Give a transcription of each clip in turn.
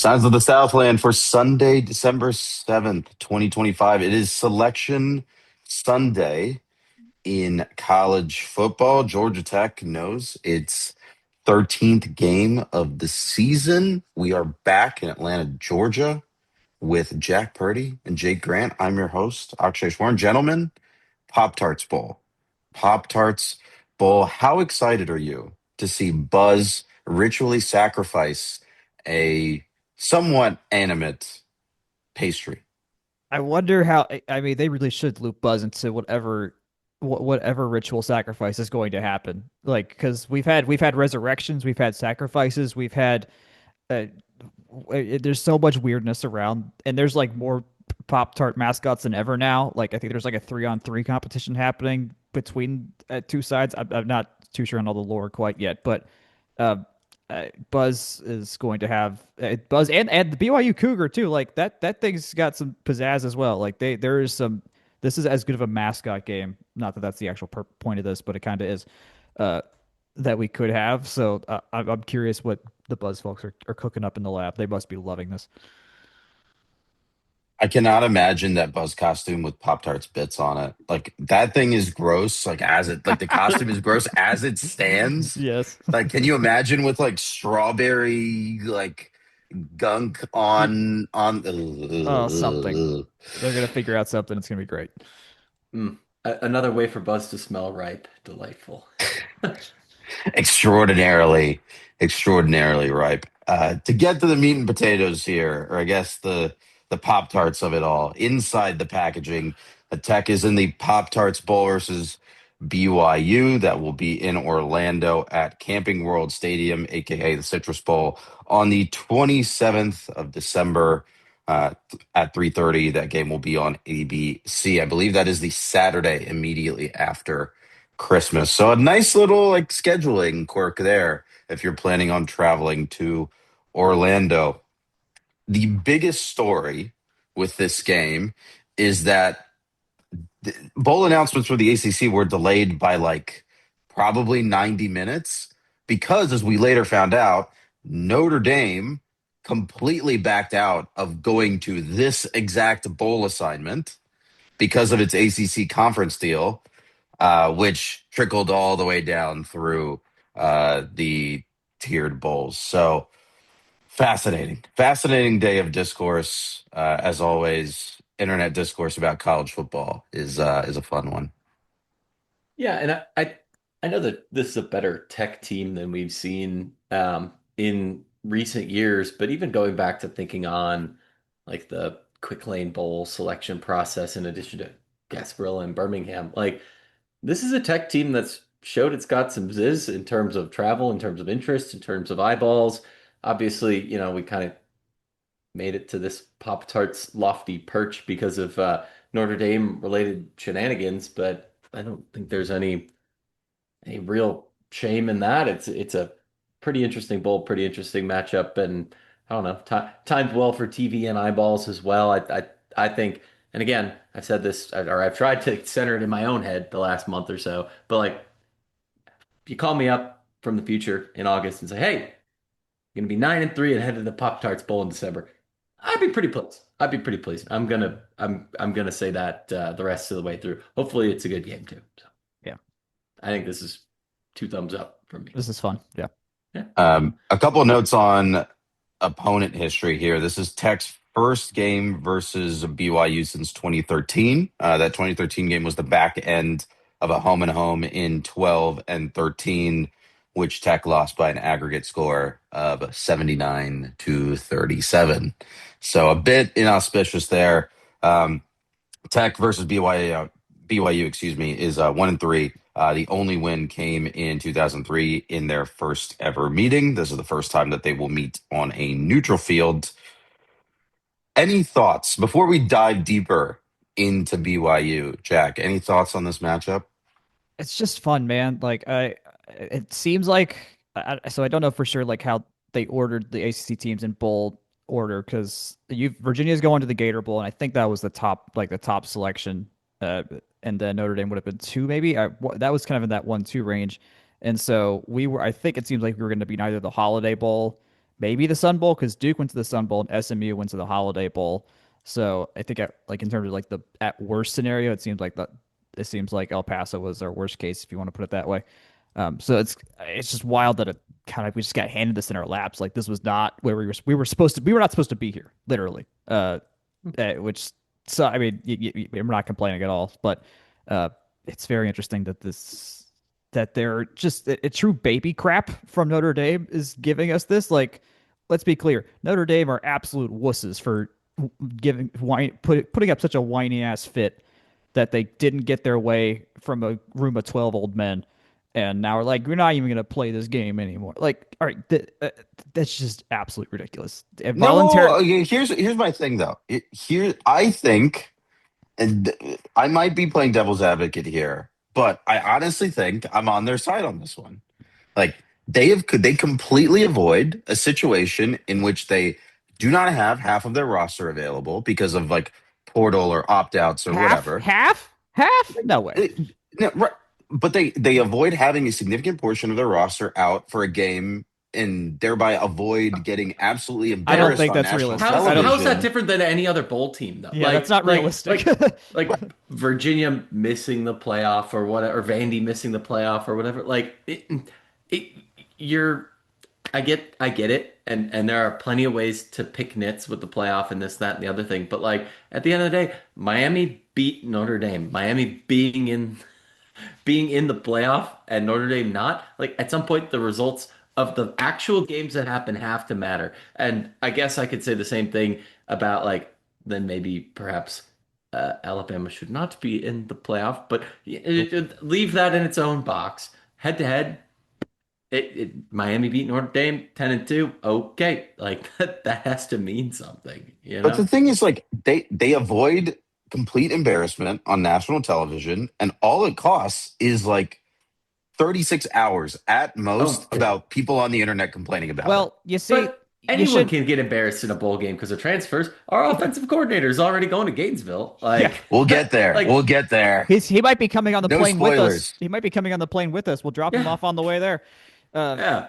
Sounds of the Southland for Sunday, December 7th, 2025. It is Selection Sunday in college football. Georgia Tech knows its 13th game of the season. We are back in Atlanta, Georgia with Jack Purdy and Jake Grant. I'm your host, Akshay. Gentlemen, Pop-Tarts Bowl. Pop-Tarts Bowl. How excited are you to see Buzz ritually sacrifice a somewhat animate pastry? I wonder how. I mean, they really should loop Buzz into whatever ritual sacrifice is going to happen. Like, because we've had resurrections, we've had sacrifices, we've had. Uh, there's so much weirdness around, and there's like more Pop Tart mascots than ever now. Like, I think there's like a 3-on-3 competition happening between two sides. I'm not too sure on all the lore quite yet, but uh, Buzz is going to have Buzz and the BYU Cougar too. Like that thing's got some pizzazz as well. Like there is some. This is as good of a mascot game. Not that that's the actual point of this, but it kind of is. Uh, that we could have. So I'm curious what the Buzz folks are cooking up in the lab. They must be loving this. I cannot imagine that Buzz costume with Pop Tarts bits on it. Like that thing is gross. Like the costume is gross as it stands. Yes. Like, can you imagine with like strawberry like gunk on? Oh, something. Ugh. They're gonna figure out something. It's gonna be great. Another way for Buzz to smell ripe. Delightful. Extraordinarily, extraordinarily ripe. To get to the meat and potatoes here, or I guess the Pop Tarts of it all, inside the packaging, the tech is in the Pop Tarts Bowl versus BYU. That will be in Orlando at Camping World Stadium, aka the Citrus Bowl, on the 27th of December. At 3:30, that game will be on ABC. I believe that is the Saturday immediately after Christmas. So a nice little like scheduling quirk there if you're planning on traveling to Orlando. The biggest story with this game is that the bowl announcements for the ACC were delayed by like probably 90 minutes because, as we later found out, Notre Dame completely backed out of going to this exact bowl assignment because of its ACC conference deal, which trickled all the way down through the tiered bowls. So fascinating, fascinating day of discourse. As always, internet discourse about college football is a fun one. Yeah, and I know that this is a better tech team than we've seen in recent years, but even going back to thinking on like the Quick Lane Bowl selection process in addition to Gasparilla and Birmingham, like this is a tech team that's showed it's got some ziz in terms of travel, in terms of interest, in terms of eyeballs. Obviously, we kind of made it to this Pop-Tarts lofty perch because of Notre Dame related shenanigans, but I don't think there's any real shame in that. It's a pretty interesting bowl, pretty interesting matchup, and I don't know, timed well for TV and eyeballs as well. I think, and again, I've said this, or I've tried to center it in my own head the last month or so, but like, if you call me up from the future in August and say, "Hey, you're gonna be 9-3 and head to the Pop Tarts Bowl in December," I'd be pretty pleased. I'd be pretty pleased. I'm gonna say that the rest of the way through. Hopefully, it's a good game too. So Yeah. I think this is two thumbs up from me. This is fun. Yeah. Yeah. A couple of notes on opponent history here. This is Tech's first game versus BYU since 2013. That 2013 game was the back end of a home and home in 12 and 13, which Tech lost by an aggregate score of 79-37. So a bit inauspicious there. Tech versus BYU, excuse me, is 1-3. The only win came in 2003 in their first ever meeting. This is the first time that they will meet on a neutral field. Any thoughts before we dive deeper into BYU, Jack? Any thoughts on this matchup? It's just fun, man. It seems like so I don't know for sure like how they ordered the ACC teams in bowl order because you Virginia's going to the Gator Bowl, and I think that was the top selection, and then Notre Dame would have been two maybe. That was kind of in that 1-2 range, and so we were. I think it seems like we were going to be neither the Holiday Bowl maybe the Sun Bowl because Duke went to the Sun Bowl and SMU went to the Holiday Bowl. So I think like in terms of like the at worst scenario, it seems like El Paso was our worst case if you want to put it that way. So it's just wild that it kind of we just got handed this in our laps. Like this was not where we were not supposed to be here, literally. Which so I mean we're not complaining at all, but it's very interesting that they're just a true baby crap from Notre Dame is giving us this. Like, let's be clear, Notre Dame are absolute wusses for putting up such a whiny ass fit that they didn't get their way from a room of 12 old men. And now we're like, we're not even going to play this game anymore. Like, all right, that's just absolutely ridiculous. No, Voluntary. okay, here's my thing though. Here, I think, and I might be playing devil's advocate here, but I honestly think I'm on their side on this one. Like they completely avoid a situation in which they do not have half of their roster available because of like portal or opt outs or Half, whatever. half, half? No way. No, right, but they avoid having a significant portion of their roster out for a game and thereby avoid getting absolutely I don't embarrassed think on that's national realistic. How is that television. different than any other bowl team though? Yeah, that's not realistic. Like Virginia missing the playoff or whatever, or Vandy missing the playoff or whatever. Like it you're I get it, and there are plenty of ways to pick nits with the playoff and this, that, and the other thing. But like at the end of the day, Miami beat Notre Dame. Miami being in the playoff and Notre Dame not, like at some point the results of the actual games that happen have to matter. And I guess I could say the same thing about like then maybe perhaps Alabama should not be in the playoff, but leave that in its own box. Head to head, Miami beat Notre Dame 10-2. Okay, like that has to mean something, you But know? the thing is, like they avoid complete embarrassment on national television, and all it costs is like 36 hours at most Oh, about people on the internet complaining about it. Well, you see, but you anyone should. can get embarrassed in a bowl game because of transfers. Our offensive coordinator is already going to Gainesville. Yeah, Like, We'll get there. like, We'll get there. he might be coming on the No plane with us. spoilers. He might be coming on the plane with us. We'll drop him yeah, off on the way there. Uh, yeah,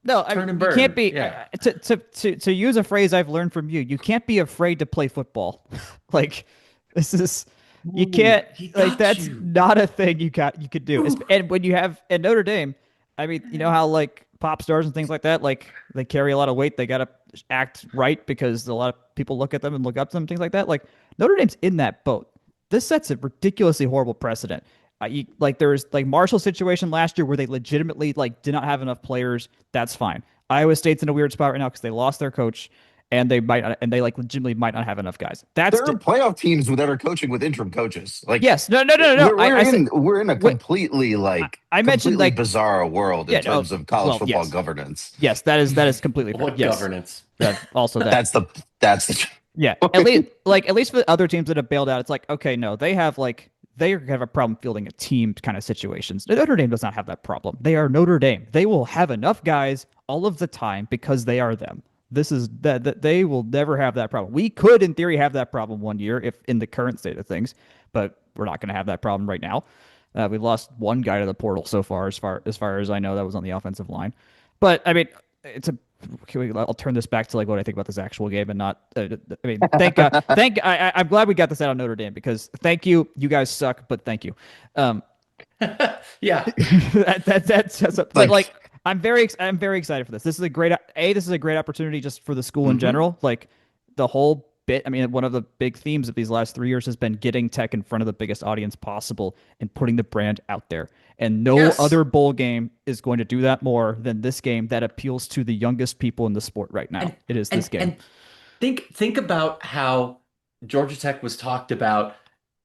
no, I mean turn and you can't burn. be Yeah. to use a phrase I've learned from you. You can't be afraid to play football. Like this is you Ooh, can't he like got that's you. not a thing you could do. Ooh. And when you have at Notre Dame, I mean, you know how like pop stars and things like that, like they carry a lot of weight. They got to act right because a lot of people look at them and look up to them, things like that. Like Notre Dame's in that boat. This sets a ridiculously horrible precedent. Like there was like Marshall situation last year where they legitimately like did not have enough players. That's fine. Iowa State's in a weird spot right now because they lost their coach and they like legitimately might not have enough guys. There are playoff teams that are coaching with interim coaches. Like Yes, no. we're I said we're in a wait, completely I mentioned completely like bizarre world in yeah, no, terms of college well, football yes, governance. yes, that is completely fair. What Yes, governance? also that. That's the Yeah, at least for the other teams that have bailed out, it's like okay, no, they have a problem fielding a team kind of situations. Notre Dame does not have that problem. They are Notre Dame. They will have enough guys all of the time because they are them. This is that they will never have that problem. We could, in theory, have that problem one year if in the current state of things, but we're not going to have that problem right now. We lost one guy to the portal so far, as far as I know, that was on the offensive line. But I mean, I'll turn this back to like what I think about this actual game and not. I mean, I'm glad we got this out on Notre Dame because thank you. You guys suck, but thank you. Yeah. But like like I'm very excited for this. This is a great opportunity just for the school in hmm general. Like the whole bit. I mean, one of the big themes of these last 3 years has been getting Tech in front of the biggest audience possible and putting the brand out there. And no Yes. other bowl game is going to do that more than this game that appeals to the youngest people in the sport right now. And It is this and game. and think about how Georgia Tech was talked about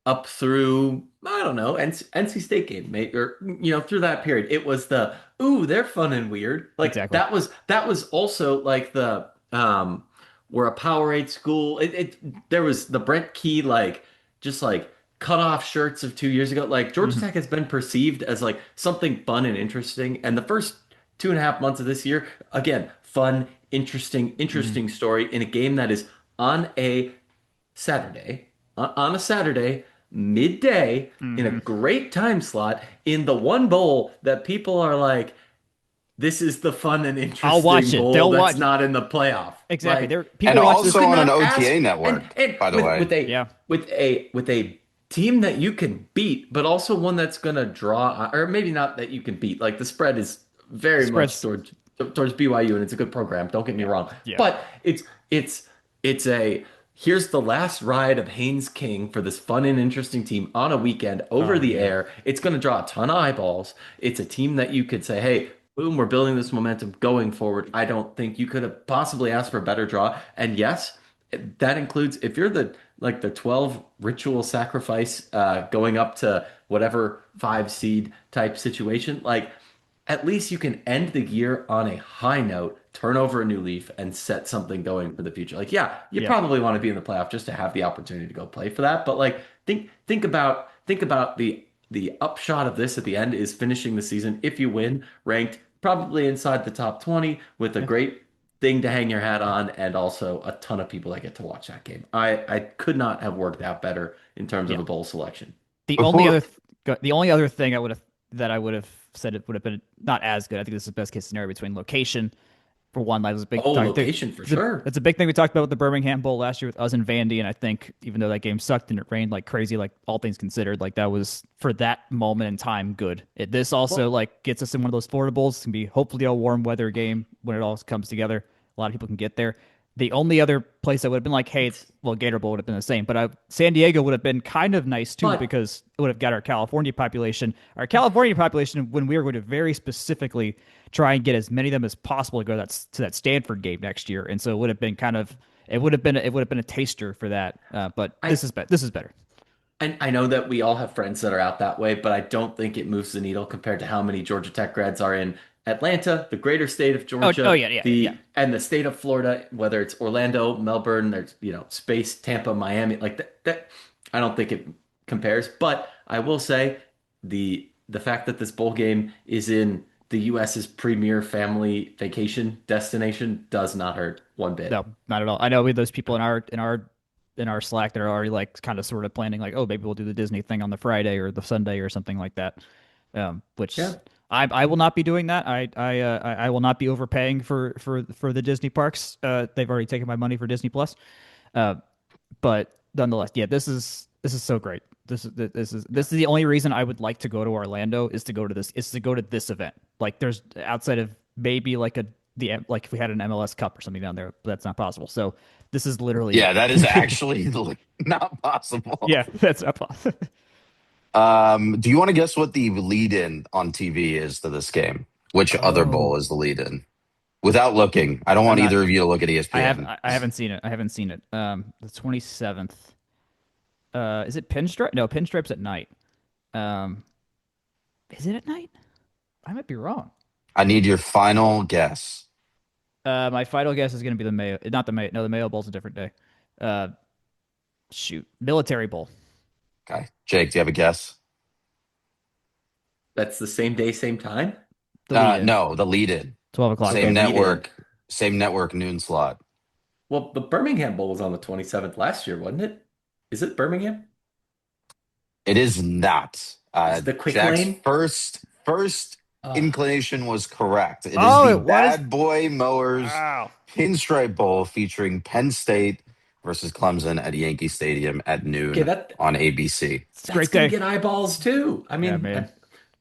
up through I don't know NC State game, mate, or through that period. It was the ooh, they're fun and weird. Like Exactly. that was also like the we're a Power 8 school. There was the Brent Key like just like cut off shirts of 2 years ago. Like Georgia Mhm. Tech has been perceived as like something fun and interesting, and the first 2.5 months of this year, again, fun, Mhm. interesting story in a game that is on a Saturday, on a Saturday, midday, in a Mhm. great time slot, in the one bowl that people are like, this is the fun and I'll watch interesting it. bowl They'll that's watch not in the playoff. exactly. Like There And people watch you this. also on an cannot ask OTA network, and by the way. Yeah, with a team that you can beat, but also one that's gonna draw, or maybe not that you can beat. Like the spread is very much spreads. towards BYU, and it's a good program. Don't get me wrong, Yeah, but it's it's a here's the last ride of Haynes King for this fun and interesting team on a weekend over oh the yeah, air. It's going to draw a ton of eyeballs. It's a team that you could say, hey, boom, we're building this momentum going forward. I don't think you could have possibly asked for a better draw. And yes, that includes if you're the 12 ritual sacrifice going up to whatever 5 seed type situation, like at least you can end the year on a high note, turn over a new leaf, and set something going for the future. Like, yeah, you yeah, probably want to be in the playoff just to have the opportunity to go play for that. But like, think about the upshot of this at the end is finishing the season if you win, ranked probably inside the top 20 with a yeah, great thing to hang your hat on, and also a ton of people that get to watch that game. I could not have worked out better in terms of yeah. a bowl selection. The only Before other the only other thing I would have said it would have been not as good. I think this is the best case scenario between location for one. That was a big Oh, talk. location for sure. It's a big thing we talked about with the Birmingham Bowl last year with us and Vandy, and I think even though that game sucked and it rained like crazy, like all things considered, like that was for that moment in time good. This also Well, like gets us in one of those Florida bowls. It's gonna be hopefully a warm weather game when it all comes together. A lot of people can get there. The only other place I would have been like, hey, Gator Bowl would have been the same, but San Diego would have been kind of nice too but because it would have got our California population. Our California population, when we were going to very specifically try and get as many of them as possible to go to that Stanford game next year, and so it would have been it would have been a taster for that. But I this is better. I know that we all have friends that are out that way, but I don't think it moves the needle compared to how many Georgia Tech grads are in Atlanta, the greater state of Oh Georgia, yeah, yeah, yeah. the and the state of Florida, whether it's Orlando, Melbourne, there's space, Tampa, Miami, like that I don't think it compares. But I will say the fact that this bowl game is in the US's premier family vacation destination does not hurt one bit. No, not at all. I know we have those people in our Slack that are already like kind of sort of planning like, oh, maybe we'll do the Disney thing on the Friday or the Sunday or something like that. Which Yeah. I will not be doing that. I will not be overpaying for the Disney parks. They've already taken my money for Disney Plus. Uh, but nonetheless, yeah, this is so great. This is the only reason I would like to go to Orlando is to go to this event. Like there's outside of maybe like like if we had an MLS Cup or something down there, but that's not possible. So this is literally Yeah, it. that is actually not possible. Yeah, that's not possible. Do you want to guess what the lead-in on TV is to this game? Which other bowl Oh, is the lead-in? Without looking, I don't I'm want not. either of you to look at ESPN. I haven't seen it. I haven't seen it. The 27th. Is it Pinstripe? No, Pinstripe's at night. Um, is it at night? I might be wrong. I need your final guess. My final guess is going to be the Mayo. Not the Mayo. No, the Mayo Bowl's a different day. Uh, Military Bowl. Okay, Jake, do you have a guess? That's the same day, same time. The lead in. No, the lead-in. 12 o'clock. So Same the lead-in. network, same network noon slot. Well, the Birmingham Bowl was on the 27th last year, wasn't it? Is it Birmingham? It is not. Is the quick Jack's lane? first Oh, inclination was correct. It is Oh, the what is? Bad Boy Mowers Wow. Pinstripe Bowl featuring Penn State versus Clemson at Yankee Stadium at okay, noon on ABC. It's a that's great gonna day. get eyeballs too. I Yeah, mean, man.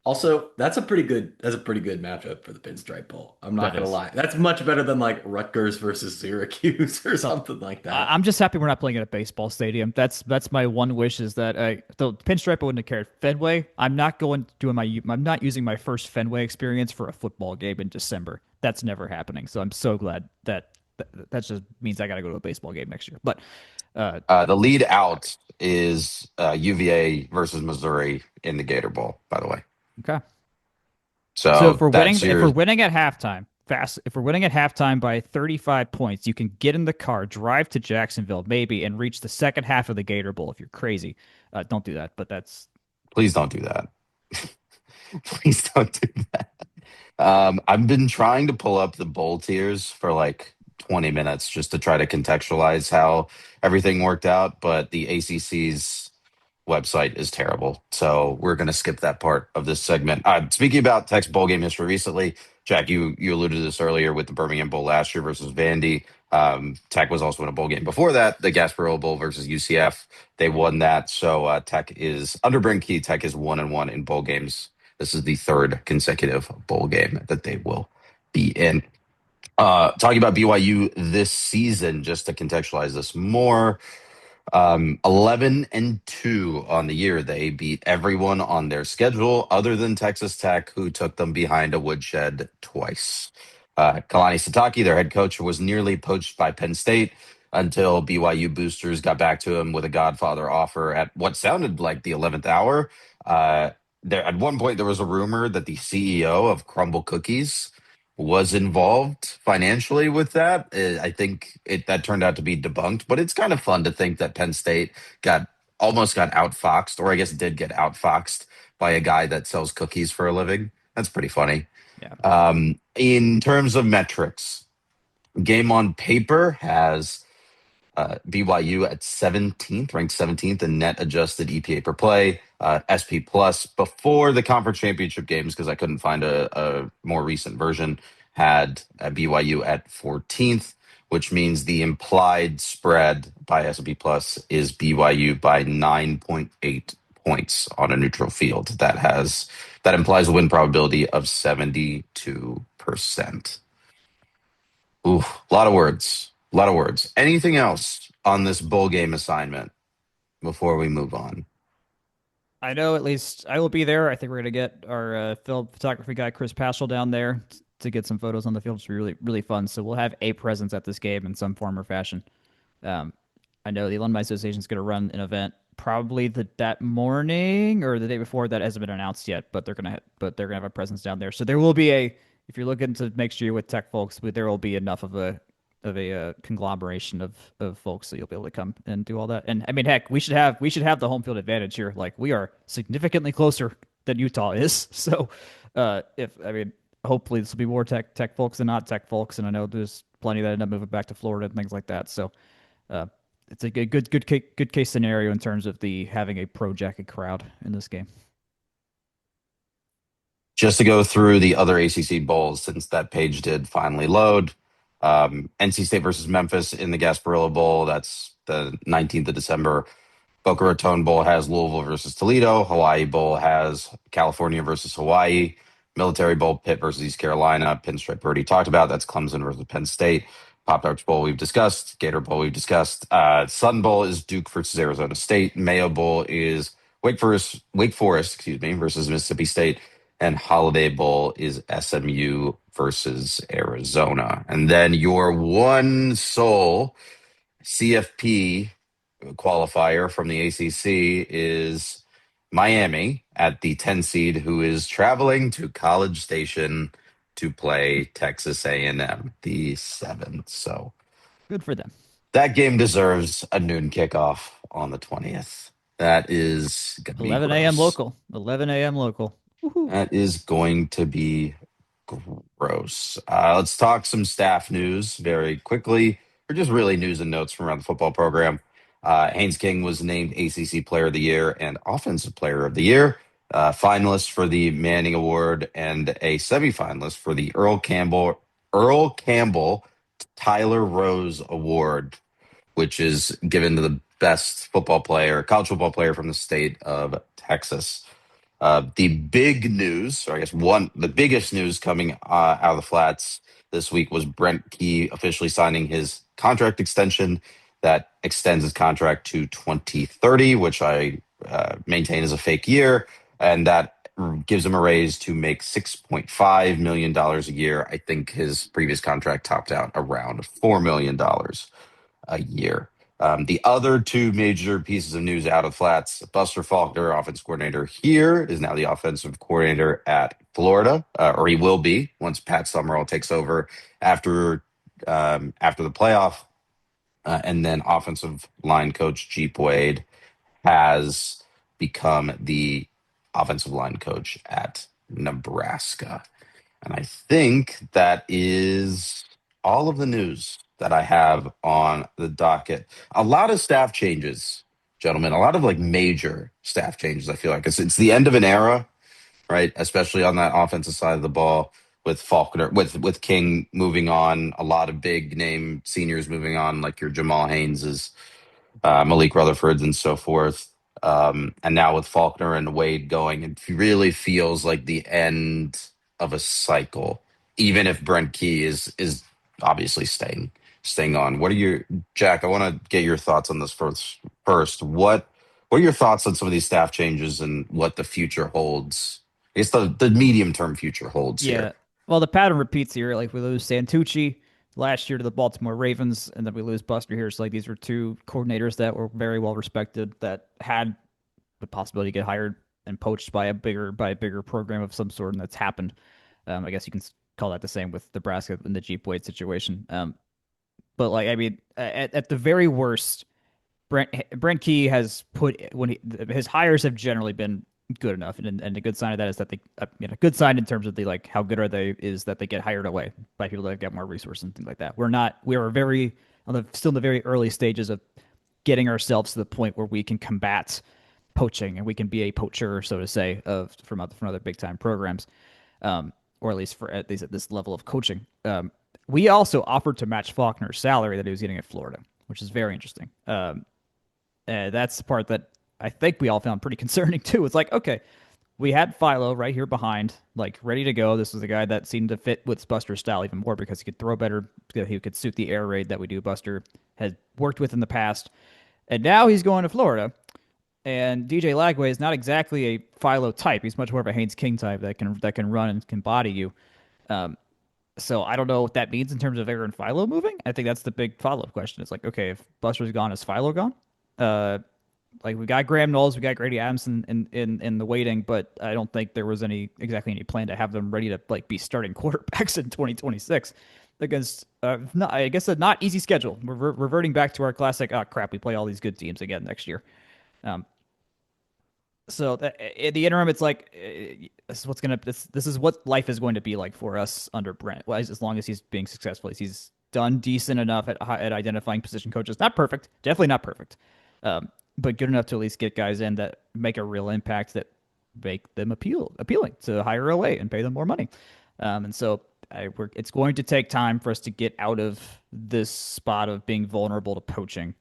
also that's a pretty good matchup for the Pinstripe Bowl. I'm not That gonna is. lie. That's much better than like Rutgers versus Syracuse or So something like that. I'm just happy we're not playing at a baseball stadium. That's my one wish is that the Pinstripe I wouldn't have cared. Fenway, I'm not using my first Fenway experience for a football game in December. That's never happening. So I'm so glad that just means I got to go to a baseball game next year. But The lead out is UVA versus Missouri in the Gator Bowl, by the way. okay. So So that's if your we're winning at halftime, if we're winning at halftime by 35 points, you can get in the car, drive to Jacksonville, maybe, and reach the second half of the Gator Bowl if you're crazy. Don't do that, but that's please don't do that. Please don't do that. I've been trying to pull up the bowl tiers for like 20 minutes just to try to contextualize how everything worked out, but the ACC's website is terrible. So we're going to skip that part of this segment. Speaking about Tech's bowl game history recently, Jack, you alluded to this earlier with the Birmingham Bowl last year versus Vandy. Tech was also in a bowl game before that, the Gasparilla Bowl versus UCF. They won that. So Tech is under Brent Key. Tech is 1-1 in bowl games. This is the third consecutive bowl game that they will be in. Talking about BYU this season, just to contextualize this more, 11-2 on the year. They beat everyone on their schedule other than Texas Tech, who took them behind a woodshed twice. Kalani Sitake, their head coach, was nearly poached by Penn State until BYU boosters got back to him with a Godfather offer at what sounded like the 11th hour. There, at one point, there was a rumor that the CEO of Crumble Cookies was involved financially with that. I think that turned out to be debunked, but it's kind of fun to think that Penn State almost got outfoxed, or I guess did get outfoxed by a guy that sells cookies for a living. That's pretty funny. Yeah. In terms of metrics, game on paper has BYU at 17th, ranked 17th in net adjusted EPA per play. SP Plus before the conference championship games, because I couldn't find a more recent version, had BYU at 14th, which means the implied spread by SP Plus is BYU by 9.8 points on a neutral field. That implies a win probability of 72%. Ooh, a lot of words. A lot of words. Anything else on this bowl game assignment before we move on? I know at least I will be there. I think we're gonna get our film photography guy Chris Paschal down there to get some photos on the field. It's really really fun. So we'll have a presence at this game in some form or fashion. Um, I know the Alumni Association is going to run an event probably that morning or the day before. That hasn't been announced yet, but they're gonna have a presence down there. So there will be a if you're looking to make sure you're with tech folks, there will be enough of a conglomeration of folks that you'll be able to come and do all that. And I mean, heck, we should have the home field advantage here. Like we are significantly closer than Utah is. So if I mean, hopefully this will be more tech folks than not tech folks. And I know there's plenty that end up moving back to Florida and things like that. So it's a good case scenario in terms of the having a pro jacket crowd in this game. Just to go through the other ACC bowls, since that page did finally load. NC State versus Memphis in the Gasparilla Bowl. That's the 19th of December. Boca Raton Bowl has Louisville versus Toledo. Hawaii Bowl has California versus Hawaii. Military Bowl, Pitt versus East Carolina. Pinstripe Purdy talked about. That's Clemson versus Penn State. Pop-Tarts Bowl we've discussed. Gator Bowl we've discussed. Sun Bowl is Duke versus Arizona State. Mayo Bowl is Wake Forest, versus Mississippi State. And Holiday Bowl is SMU versus Arizona. And then your one sole CFP qualifier from the ACC is Miami at the 10 seed, who is traveling to College Station to play Texas A&M, the 7th. So good for them. That game deserves a noon kickoff on the 20th. That is going to be 11 a.m. local. 11 a.m. local. Woo-hoo. That is going to be gross. Let's talk some staff news very quickly, or just really news and notes from around the football program. Haynes King was named ACC Player of the Year and Offensive Player of the Year, finalist for the Manning Award, and a semifinalist for the Earl Campbell Tyler Rose Award, which is given to the best college football player from the state of Texas. The big news, or I guess the biggest news coming out of the flats this week was Brent Key officially signing his contract extension that extends his contract to 2030, which I maintain is a fake year, and that gives him a raise to make $6.5 million a year. I think his previous contract topped out around $4 million a year. The other two major pieces of news out of flats: Buster Faulkner, offensive coordinator here, is now the offensive coordinator at Florida, or he will be once Pat Summerall takes over after the playoff. And then offensive line coach Jeep Wade has become the offensive line coach at Nebraska. And I think that is all of the news that I have on the docket. A lot of staff changes gentlemen. A lot of like major staff changes. I feel like it's the end of an era, right? Especially on that offensive side of the ball with Faulkner, with King moving on, a lot of big name seniors moving on, like your Jamal Hayneses, Malik Rutherfords, and so forth. And now with Faulkner and Wade going, it really feels like the end of a cycle. Even if Brent Key is obviously staying on. What are your Jack? I want to get your thoughts on this first. First, what are your thoughts on some of these staff changes and what the future holds? I guess the medium term future holds here. Yeah. Well, the pattern repeats here. Like we lose Santucci last year to the Baltimore Ravens, and then we lose Buster here. So like these were two coordinators that were very well respected that had the possibility to get hired and poached by a bigger program of some sort, and that's happened. I guess you can call that the same with Nebraska in the Jeep Wade situation. But like I mean, at the very worst, Brent Key has put when his hires have generally been good enough, and a good sign of that is that they, a good sign in terms of the like how good are they is that they get hired away by people that get more resources and things like that. We are very still in the very early stages of getting ourselves to the point where we can combat poaching and we can be a poacher, so to say, from other big time programs, or at least at this level of coaching. We also offered to match Faulkner's salary that he was getting at Florida, which is very interesting. That's the part that I think we all found pretty concerning too. It's like, okay, we had Philo right here behind, like ready to go. This was a guy that seemed to fit with Buster's style even more because he could throw better. He could suit the air raid that we do. Buster had worked with in the past, and now he's going to Florida. And DJ Lagway is not exactly a Philo type. He's much more of a Haynes King type that can run and can body you. Um, so I don't know what that means in terms of Aaron Philo moving. I think that's the big follow up question. It's like, okay, if Buster's gone, is Philo gone? Uh, like we got Graham Knowles, we got Grady Adamson in the waiting, but I don't think there was exactly any plan to have them ready to like be starting quarterbacks in 2026 against not, I guess a not easy schedule. We're reverting back to our classic. Oh crap, we play all these good teams again next year. Um, so in the interim, it's like this is what life is going to be like for us under Brent. Well, as long as he's being successful, he's done decent enough at identifying position coaches. Not perfect, definitely not perfect, but good enough to at least get guys in that make a real impact that make them appealing to hire away and pay them more money. And so it's going to take time for us to get out of this spot of being vulnerable to poaching.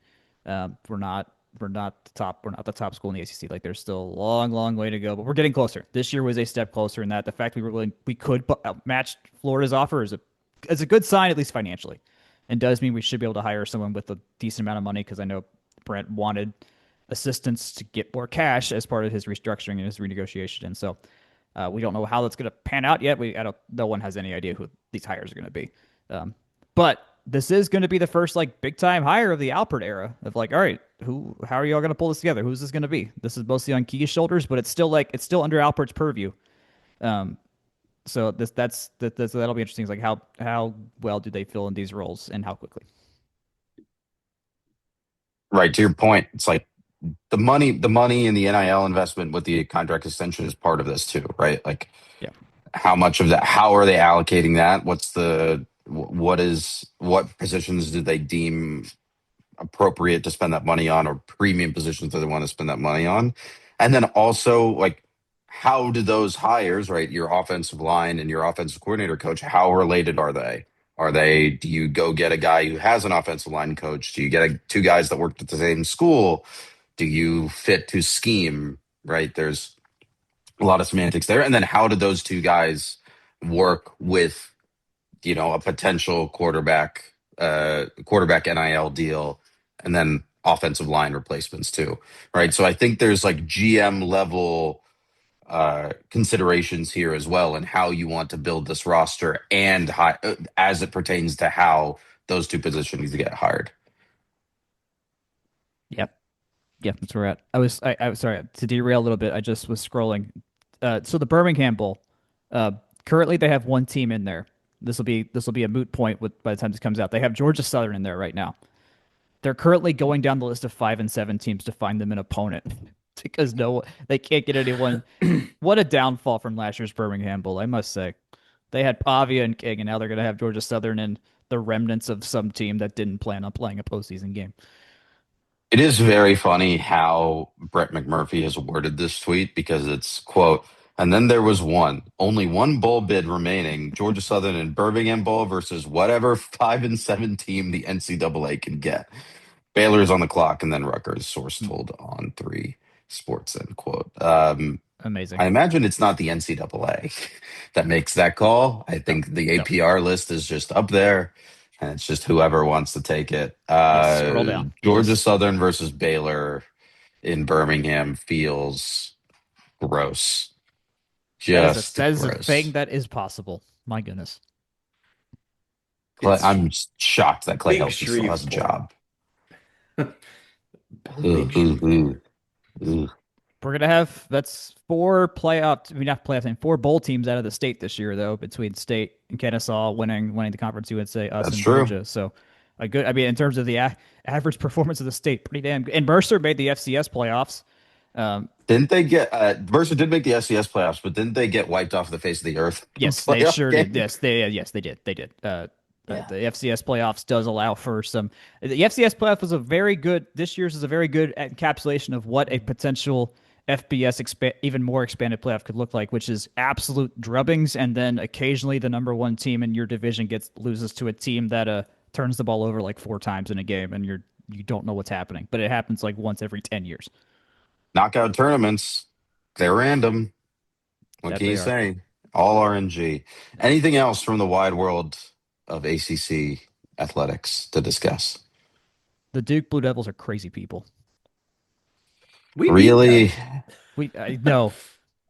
We're not the top school in the ACC. Like there's still a long way to go, but we're getting closer. This year was a step closer in that. The fact we could match Florida's offer is a good sign, at least financially, and does mean we should be able to hire someone with a decent amount of money because I know Brent wanted assistance to get more cash as part of his restructuring and his renegotiation, and so we don't know how that's going to pan out yet. No one has any idea who these hires are going to be, but this is going to be the first like big time hire of the Alpert era of like, all right, how are y'all going to pull this together? Who's this going to be? This is mostly on Key's shoulders, but it's still under Alpert's purview. Um, so that'll be interesting. It's like how well do they fill in these roles and how quickly? Right, to your point, it's like the money and the NIL investment with the contract extension is part of this too, right? Like Yeah. how much of that, how are they allocating that? What positions do they deem appropriate to spend that money on, or premium positions do they want to spend that money on? And then also like how do those hires, right? Your offensive line and your offensive coordinator coach, how related are they? Do you go get a guy who has an offensive line coach? Do you get two guys that worked at the same school? Do you fit to scheme? Right? There's a lot of semantics there. And then how did those two guys work with, a potential quarterback NIL deal, and then offensive line replacements too, right? So I think there's like GM level considerations here as well, and how you want to build this roster and as it pertains to how those two positions get hired. Yep. Yep. That's where we're at. I was sorry to derail a little bit. I just was scrolling. So the Birmingham Bowl. Currently they have one team in there. This will be a moot point by the time this comes out. They have Georgia Southern in there right now. They're currently going down the list of 5 and 7 teams to find them an opponent because they can't get anyone. What a downfall from last year's Birmingham Bowl, I must say. They had Pavia and King, and now they're going to have Georgia Southern and the remnants of some team that didn't plan on playing a postseason game. It is very funny how Brett McMurphy has worded this tweet because it's quote, and then there was only one bowl bid remaining, Georgia Southern and Birmingham Bowl versus whatever 5-7 team the NCAA can get. Baylor's on the clock and then Rutgers, source Hmm. told on three sports end quote. Amazing. I imagine it's not the NCAA that makes that call. I No, think the no. APR list is just up there, and it's just whoever wants to take it. Yes, scroll down. Georgia Yes. Southern versus Baylor in Birmingham feels gross. Just That is a thing gross. that is possible. My goodness. It's I'm shocked that Clay Big Helton still has a Shreveport. job. Big Ooh, ooh, ooh, Shreveport. ooh. We're gonna have that's four playoff. I mean, not playoff team, four bowl teams out of the state this year, though, between state and Kennesaw winning the conference. You would say us That's and true. Georgia. So a good. I mean, in terms of the average performance of the state, pretty damn good. And Mercer made the FCS playoffs. Um, Didn't they get Mercer did make the SCS playoffs, but didn't they get wiped off the face of the earth in a yes, they playoff sure did. game? Yes, they did. They did. Yeah. The FCS playoffs does allow for some. The FCS playoff was a very good. This year's is a very good encapsulation of what a potential FBS even more expanded playoff could look like, which is absolute drubbings, and then occasionally the number one team in your division loses to a team that turns the ball over like four times in a game, and you don't know what's happening, but it happens like once every 10 years. Knockout tournaments, they're random. What That can you they are. say? All RNG. Anything else from the wide world of ACC athletics to discuss? The Duke Blue Devils are crazy people. We beat them. Really? I know,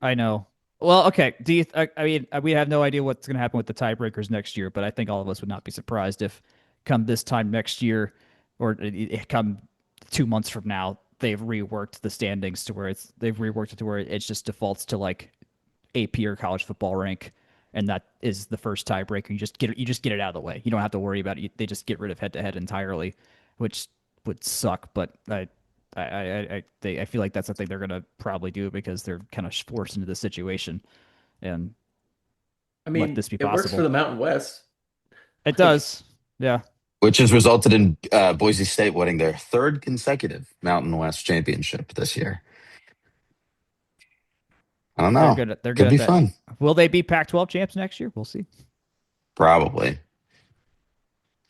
I know. Well, okay. Do you? I mean, we have no idea what's going to happen with the tiebreakers next year, but I think all of us would not be surprised if, come this time next year, or come 2 months from now, they've reworked the standings to where they've reworked it to where it just defaults to like AP or college football rank, and that is the first tiebreaker. You just get it out of the way. You don't have to worry about it. They just get rid of head to head entirely, which would suck. But I feel like that's something they're gonna probably do because they're kind of forced into this situation and I let mean, this be it works for possible. the Mountain West. It Like, does, yeah. Which has resulted in Boise State winning their third consecutive Mountain West championship this year. I don't know. They're good Could at be that. fun. Will they be Pac-12 champs next year? We'll see. Probably.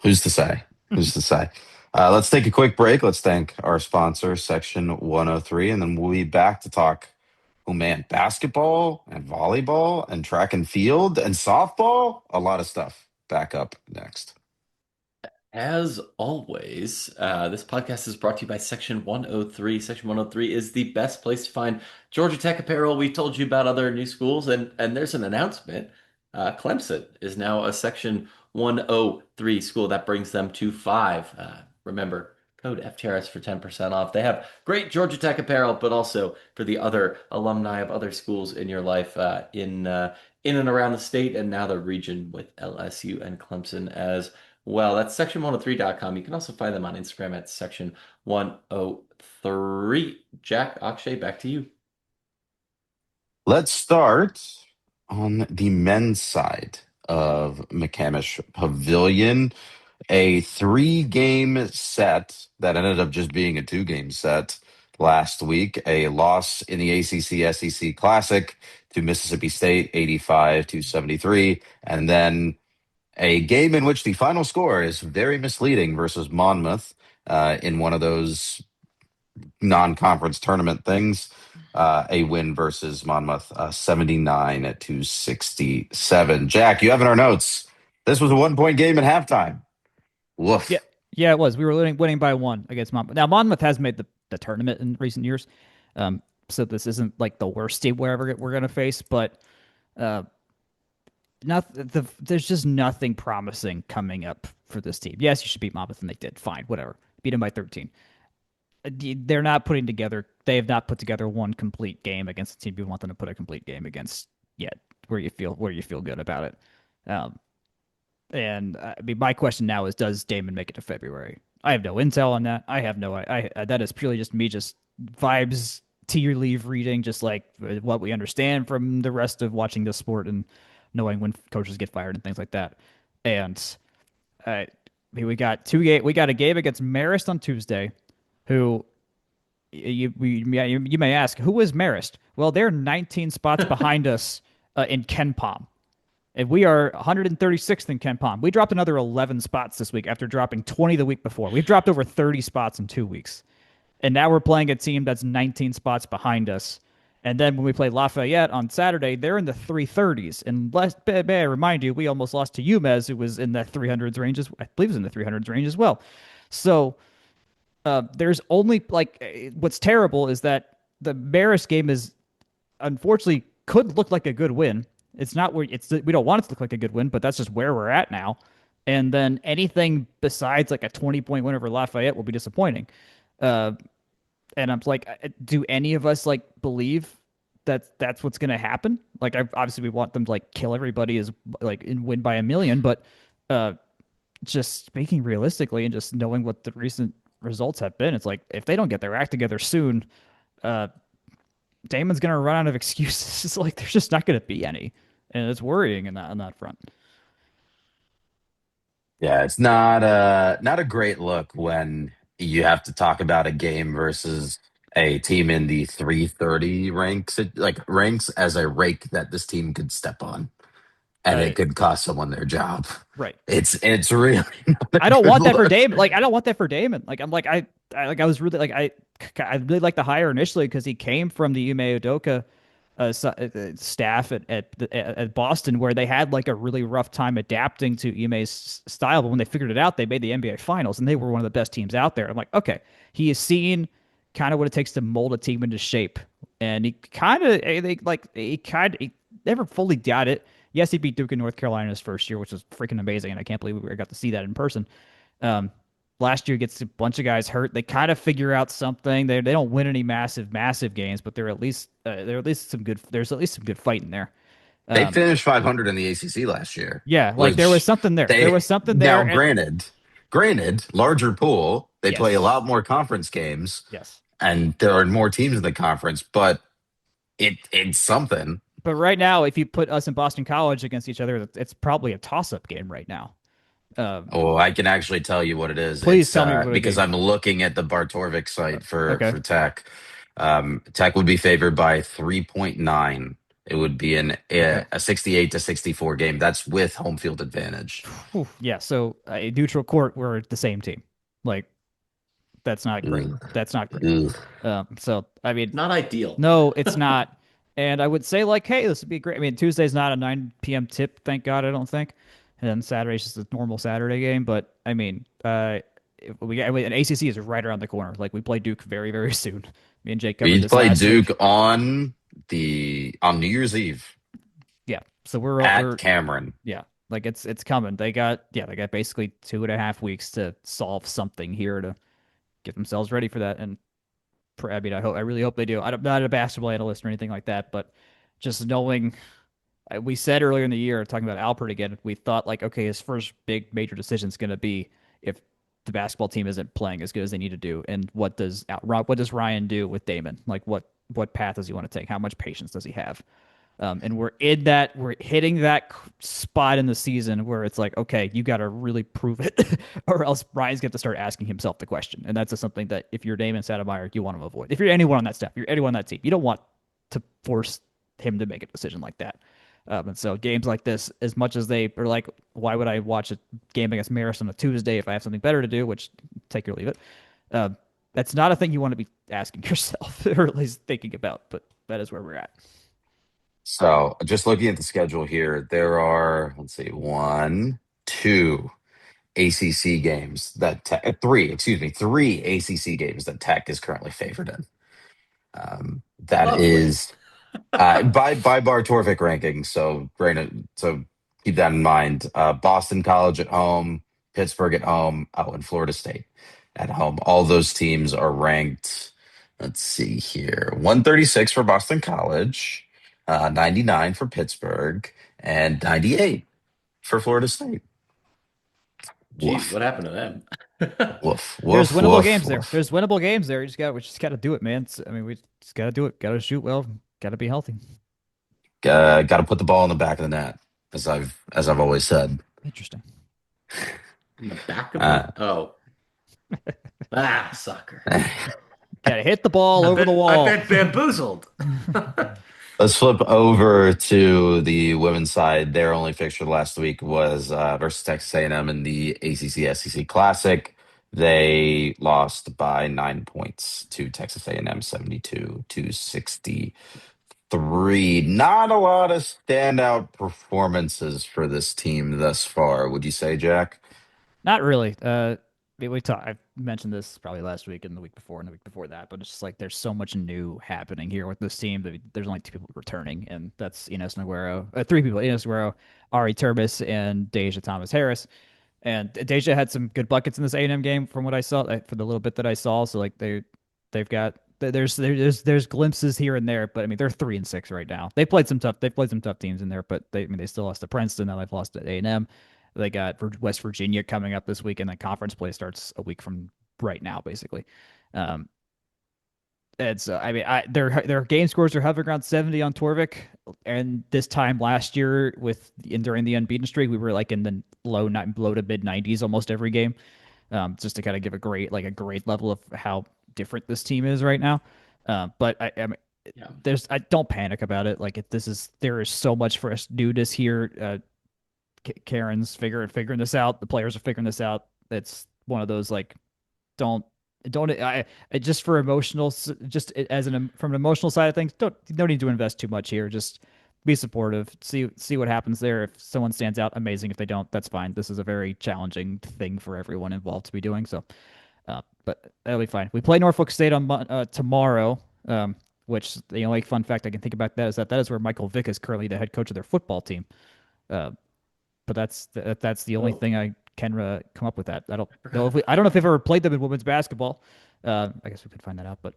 Who's to say? Who's to say? Let's take a quick break. Let's thank our sponsor, Section 103, and then we'll be back to talk, oh man, basketball and volleyball and track and field and softball. A lot of stuff. Back up next. as always, this podcast is brought to you by Section 103. Section 103 is the best place to find Georgia Tech apparel. We told you about other new schools, and there's an announcement. Clemson is now a Section 103 school. That brings them to five. Remember, code FTRS for 10% off. They have great Georgia Tech apparel, but also for the other alumni of other schools in your life in and around the state and now the region with LSU and Clemson as well. That's section103.com. You can also find them on Instagram at section103. Jack, Akshay, back to you. Let's start on the men's side of McCamish Pavilion. A 3-game set that ended up just being a 2-game set last week. A loss in the ACC SEC Classic to Mississippi State, 85-73. And then a game in which the final score is very misleading versus Monmouth in one of those non-conference tournament things. A win versus Monmouth, 79-67. Jack, you have in our notes. This was a 1-point game at halftime. Yeah, Woof. yeah, it was. We were winning by one against Monmouth. Now Monmouth has made the tournament in recent years, so this isn't like the worst team we're gonna face, but uh, there's just nothing promising coming up for this team. Yes, you should beat Monmouth, and they did. Fine, whatever. Beat them by 13. They're not putting together. They have not put together one complete game against the team you want them to put a complete game against yet, where you feel good about it. Um, and I mean, my question now is, does Damon make it to February? I have no intel on that. I have no. That is purely just me, just vibes, tea leave reading, just like what we understand from the rest of watching this sport and knowing when coaches get fired and things like that. And I mean, we got a game against Marist on Tuesday, who you may ask, who is Marist? Well, they're 19 spots behind us in Ken Palm. And we are 136th in Ken Palm. We dropped another 11 spots this week after dropping 20 the week before. We've dropped over 30 spots in 2 weeks. And now we're playing a team that's 19 spots behind us. And then when we play Lafayette on Saturday, they're in the 330s. And may I remind you, we almost lost to UMez, who was in that 300s range, I believe it was in the 300s range as well. So there's only what's terrible is that the Marist game is unfortunately could look like a good win. It's not where we don't want it to look like a good win, but that's just where we're at now. And then anything besides like a 20-point win over Lafayette will be disappointing. Uh, and I'm like, do any of us like believe that that's what's going to happen? Like, obviously we want them to like kill everybody as like and win by a million, but uh, just speaking realistically and just knowing what the recent results have been, it's like if they don't get their act together soon, uh, Damon's going to run out of excuses. It's like there's just not going to be any, and it's worrying in that on that front. Yeah, it's not a great look when you have to talk about a game versus a team in the 330 ranks, like ranks as a rake that this team could step on, and it Right. could cost someone their job. Right. It's really not a I don't good want that for look. Damon. Like I don't want that for Damon. Like I'm like I was really like I really like the hire initially because he came from the Ume Udoka staff at Boston, where they had like a really rough time adapting to Ime's style. But when they figured it out, they made the NBA Finals, and they were one of the best teams out there. I'm like, okay, he has seen kind of what it takes to mold a team into shape, and he never fully got it. Yes, he beat Duke in North Carolina his first year, which was freaking amazing, and I can't believe we got to see that in person. Um, Last year gets a bunch of guys hurt. They kind of figure out something. They don't win any massive games, but they're at least some good. There's at least some good fight in there. They Um, finished 500 in the ACC last year, yeah, like there was which something there. There they was something now there. And granted, larger pool. They play a yes, lot more conference games, yes. and there are more teams in the conference, but it's something. But right now, if you put us and Boston College against each other, it's probably a toss-up game right now. Um, Oh, I can actually tell you what it is. please It's tell me what a because game. I'm looking at the Bartorvik site Okay. for Tech. Tech would be favored by 3.9. It would be Okay. a 68 to 64 game. That's with home field advantage. Whew. Yeah. So a neutral court, we're the same team. Like that's not great. Ugh, That's not great. ugh. So I mean, Not ideal. no, it's not. And I would say like, hey, this would be great. I mean, Tuesday's not a 9 p.m. tip, thank God. I don't think. And then Saturday's just a normal Saturday game. But I mean, an ACC is right around the corner. Like we play Duke very soon. Me and Jake covered We this play last Duke week. on New Year's Eve Yeah. So we're at Cameron. yeah, like it's coming. They got basically 2.5 weeks to solve something here to get themselves ready for that. And I mean, I really hope they do. I'm not a basketball analyst or anything like that, but just knowing, we said earlier in the year, talking about Alpert again, we thought like, okay, his first big major decision is going to be if the basketball team isn't playing as good as they need to do, and what does Ryan do with Damon? Like, what path does he want to take? How much patience does he have? And we're hitting that spot in the season where it's like, okay, you got to really prove it, or else Ryan's going to start asking himself the question. And that's just something that if you're Damon Stoudemire, you want to avoid. If you're anyone on that staff, you're anyone on that team, you don't want to force him to make a decision like that. And so games like this, as much as they are like, why would I watch a game against Maris on a Tuesday if I have something better to do? Which take it or leave it. Uh, that's not a thing you want to be asking yourself, or at least thinking about. But that is where we're at. So just looking at the schedule here, there are, let's see, one, two ACC games three ACC games that Tech is currently favored in. That Lovely. is by Bar Torvik rankings. So granted, so keep that in mind. Boston College at home, Pittsburgh at home, and Florida State at home. All those teams are ranked. Let's see here: 136 for Boston College, 99 for Pittsburgh, and 98 for Florida State. Jeez, Woof, what happened to them? woof, There's woof, winnable woof, games there. woof. There's winnable games there. We just got to do it, man. I mean, we just got to do it. Got to shoot well. Got to be healthy. Got to put the ball in the back of the net, as I've always said. Interesting. In the back of Uh, the oh, Ah, soccer. Gotta hit the ball over the I've wall. been bamboozled. Let's flip over to the women's side. Their only fixture last week was versus Texas A&M in the ACC SEC Classic. They lost by 9 points to Texas A&M, 72 to 63. Not a lot of standout performances for this team thus far, would you say, Jack? Not really. We talked. I mentioned this probably last week and the week before and the week before that, but it's just like there's so much new happening here with this team. There's only two people returning, and that's Ines Noguero. Three people: Ines Noguero, Ari Turbis, and Deja Thomas Harris. And Deja had some good buckets in this A&M game from what I saw for the little bit that I saw. So like they've got there's glimpses here and there, but I mean they're 3-6 right now. They played some tough teams in there, but they still lost to Princeton. Now they've lost to A&M. They got West Virginia coming up this week, and then conference play starts a week from right now, basically. Um, and so, I mean, their game scores are hovering around 70 on Torvik, and this time last year, during the unbeaten streak, we were like in the low to mid 90s almost every game. Just to kind of give a great level of how different this team is right now. But I mean, Yeah. I don't panic about it. Like there is so much for us newness here. Karen's figuring this out. The players are figuring this out. It's one of those like don't just for emotional, just from an emotional side of things, don't need to invest too much here. Just be supportive. See what happens there. If someone stands out, amazing. If they don't, that's fine. This is a very challenging thing for everyone involved to be doing. So, but that'll be fine. We play Norfolk State on tomorrow. Which the only fun fact I can think about that is where Michael Vick is currently the head coach of their football team. But that's the only Oh, thing I can come up with that. I don't forgot know if about I don't know if we've ever played them in women's basketball. I guess we could find that out, but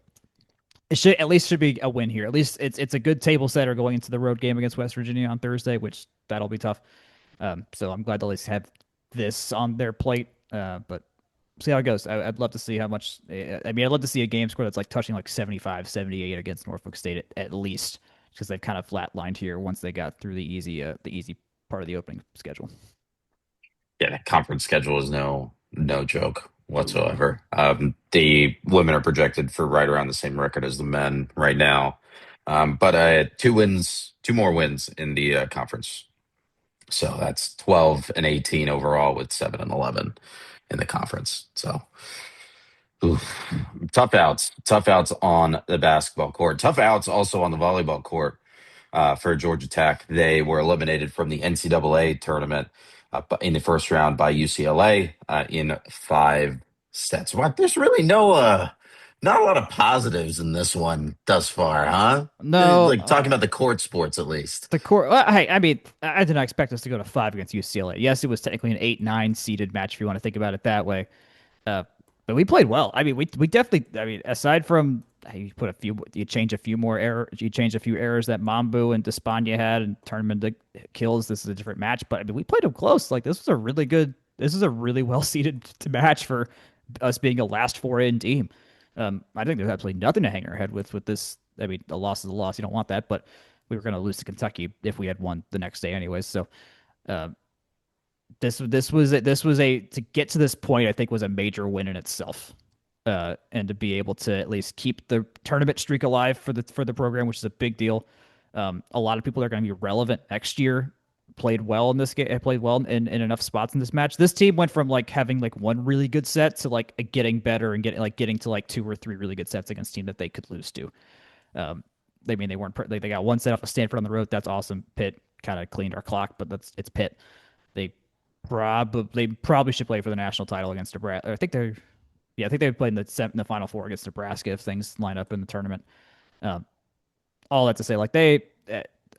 it should be a win here. At least it's a good table setter going into the road game against West Virginia on Thursday, which that'll be tough. So I'm glad to at least have this on their plate. But see how it goes. I'd love to see how much. I mean, I'd love to see a game score that's like touching like 75, 78 against Norfolk State at least, because they've kind of flatlined here once they got through the easy part of the opening schedule. Yeah, the conference schedule is no joke it. whatsoever. The women are projected for right around the same record as the men right now, but two more wins in the conference. So that's 12 and 18 overall, with 7 and 11 in the conference. So, oof. Tough outs on the basketball court, tough outs also on the volleyball court. For Georgia Tech. They were eliminated from the NCAA tournament in the first round by UCLA in 5 sets. What? There's really not a lot of positives in this one thus far, huh? No, Like talking about the court sports at least. the core. Hey, I mean, I did not expect us to go to 5 against UCLA. Yes, it was technically an 8-9 seeded match if you want to think about it that way. Uh, but we played well. I mean, we definitely. I mean, aside from you change a few more errors. You change a few errors that Mambu and Despania had and turn them into kills. This is a different match, but I mean, we played them close. Like this was a really good. This is a really well seeded match for us being a last four in team. I think there's absolutely nothing to hang our head with this. I mean, a loss is a loss. You don't want that, but we were going to lose to Kentucky if we had won the next day, anyways. So. Uh, this was a to get to this point. I think was a major win in itself, and to be able to at least keep the tournament streak alive for the program, which is a big deal. A lot of people are going to be relevant next year. Played well in this game. Played well in enough spots in this match. This team went from like having like one really good set to like getting better and getting to like two or three really good sets against a team that they could lose to. They mean they weren't they got one set off of Stanford on the road. That's awesome. Pitt kind of cleaned our clock, but it's Pitt. They probably should play for the national title against Nebraska. I think they played in the Final Four against Nebraska if things line up in the tournament. Um, all that to say, like I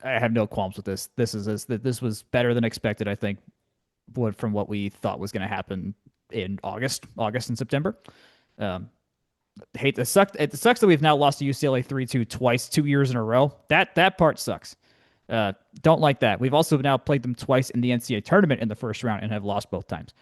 have no qualms with this. This was better than expected. I think from what we thought was going to happen in August and September. Um, hate the suck. It sucks that we've now lost to UCLA 3-2 twice, 2 years in a row. That part sucks. Don't like that. We've also now played them twice in the NCAA tournament in the first round and have lost both times.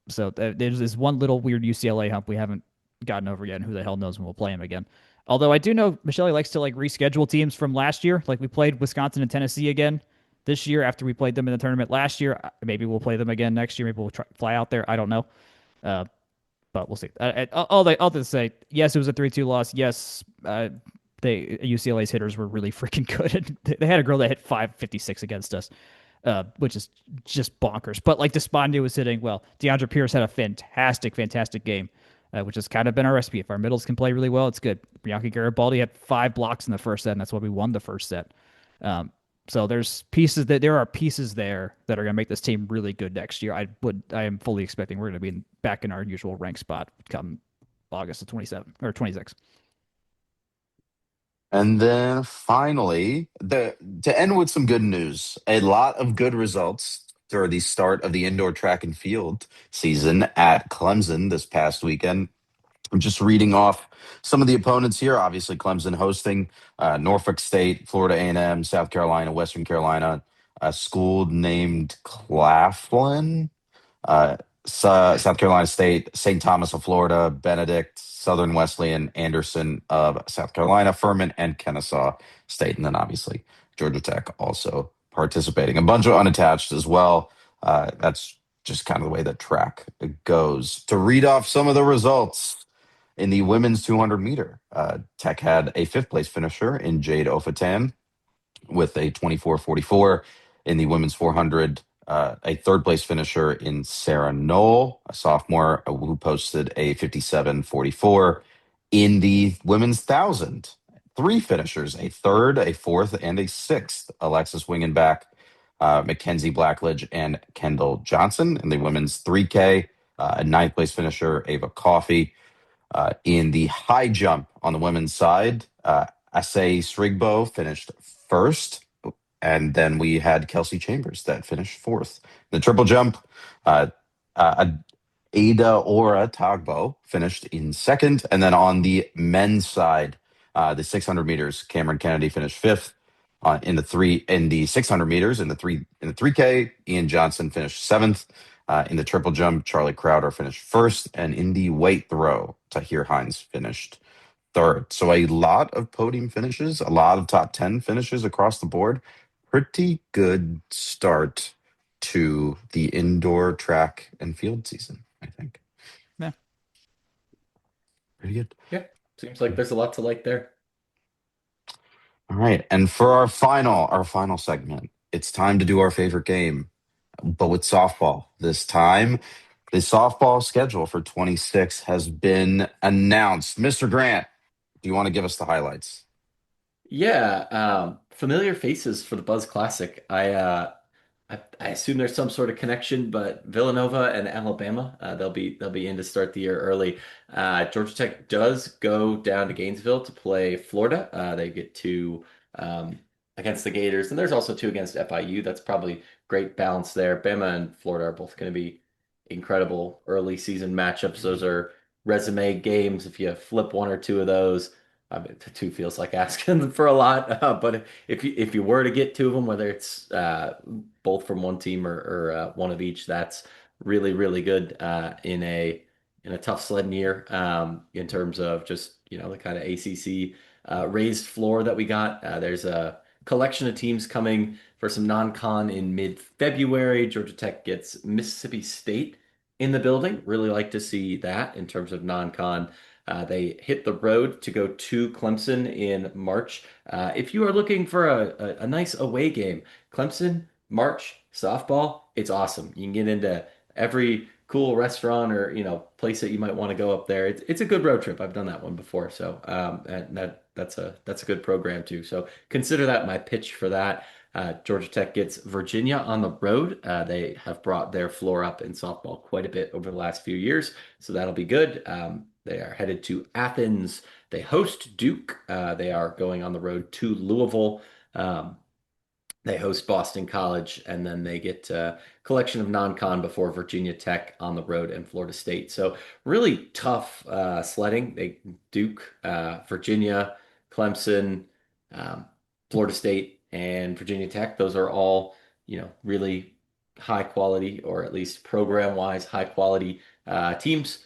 So there's this one little weird UCLA hump we haven't gotten over yet, and who the hell knows when we'll play them again. Although I do know Michelle likes to like reschedule teams from last year. Like we played Wisconsin and Tennessee again this year after we played them in the tournament last year. Maybe we'll play them again next year. Maybe we'll fly out there. I don't know. but we'll see. I'll just say yes, it was a 3-2 loss. Yes, UCLA's hitters were really freaking good. They had a girl that hit 556 against us, which is just bonkers. But like Despondia was hitting well. DeAndre Pierce had a fantastic game, which has kind of been our recipe. If our middles can play really well, it's good. Bianca Garibaldi had 5 blocks in the first set, and that's why we won the first set. Um, so there are pieces there that are going to make this team really good next year. I am fully expecting we're going to be back in our usual rank spot come August of 27 or 26. And then finally, to end with some good news, a lot of good results for the start of the indoor track and field season at Clemson this past weekend. I'm just reading off some of the opponents here. Obviously, Clemson hosting Norfolk State, Florida A&M, South Carolina, Western Carolina, a school named Claflin, uh, South Carolina State, St. Thomas of Florida, Benedict, Southern Wesleyan, Anderson of South Carolina, Furman, and Kennesaw State. And then obviously Georgia Tech also participating. A bunch of unattached as well. That's just kind of the way that track goes. To read off some of the results in the women's 200 meter, Tech had a fifth place finisher in Jade Ofatan with a 24:44 in the women's 400. A third place finisher in Sarah Knoll, a sophomore, who posted a 57:44 in the women's 1,000. Three finishers, a third, a fourth, and a sixth. Alexis Wingenbach, Mackenzie Blackledge, and Kendall Johnson in the women's 3K. A ninth place finisher, Ava Coffey. In the high jump on the women's side, Akshay Srigbo finished first, and then we had Kelsey Chambers that finished fourth. The triple jump, uh, uh, Ada Ora Tagbo finished in second, and then on the men's side, the 600 meters, Cameron Kennedy finished fifth. In the 600 meters in the 3K, Ian Johnson finished seventh. In the triple jump, Charlie Crowder finished first, and in the weight throw, Tahir Hines finished third. So a lot of podium finishes, a lot of top 10 finishes across the board. Pretty good start to the indoor track and field season, I think. Yeah. Pretty good. Yeah, seems like there's a lot to like there. All right. And for our final segment, it's time to do our favorite game, but with softball. This time, the softball schedule for 26 has been announced. Mr. Grant, do you want to give us the highlights? Yeah, familiar faces for the Buzz Classic. I assume there's some sort of connection, but Villanova and Alabama, they'll be in to start the year early. Georgia Tech does go down to Gainesville to play Florida. They get two against the Gators, and there's also two against FIU. That's probably great balance there. Bama and Florida are both going to be incredible early season matchups. Those are resume games. If you flip one or two of those, I mean, two feels like asking for a lot. But if you were to get two of them, whether it's both from one team or one of each, that's really good in a tough sledding year in terms of just the kind of ACC raised floor that we got. There's a collection of teams coming for some non-con in mid-February. Georgia Tech gets Mississippi State in the building. Really like to see that in terms of non-con. They hit the road to go to Clemson in March. If you are looking for a nice away game, Clemson, March, softball, it's awesome. You can get into every cool restaurant or place that you might want to go up there. It's a good road trip. I've done that one before, so and that's a good program too. So consider that my pitch for that. Georgia Tech gets Virginia on the road. They have brought their floor up in softball quite a bit over the last few years, so that'll be good. They are headed to Athens. They host Duke. They are going on the road to Louisville. They host Boston College, and then they get a collection of non-con before Virginia Tech on the road and Florida State. So really tough sledding. Duke, Virginia, Clemson, um, Florida State, and Virginia Tech. Those are all really high quality, or at least program-wise high quality teams.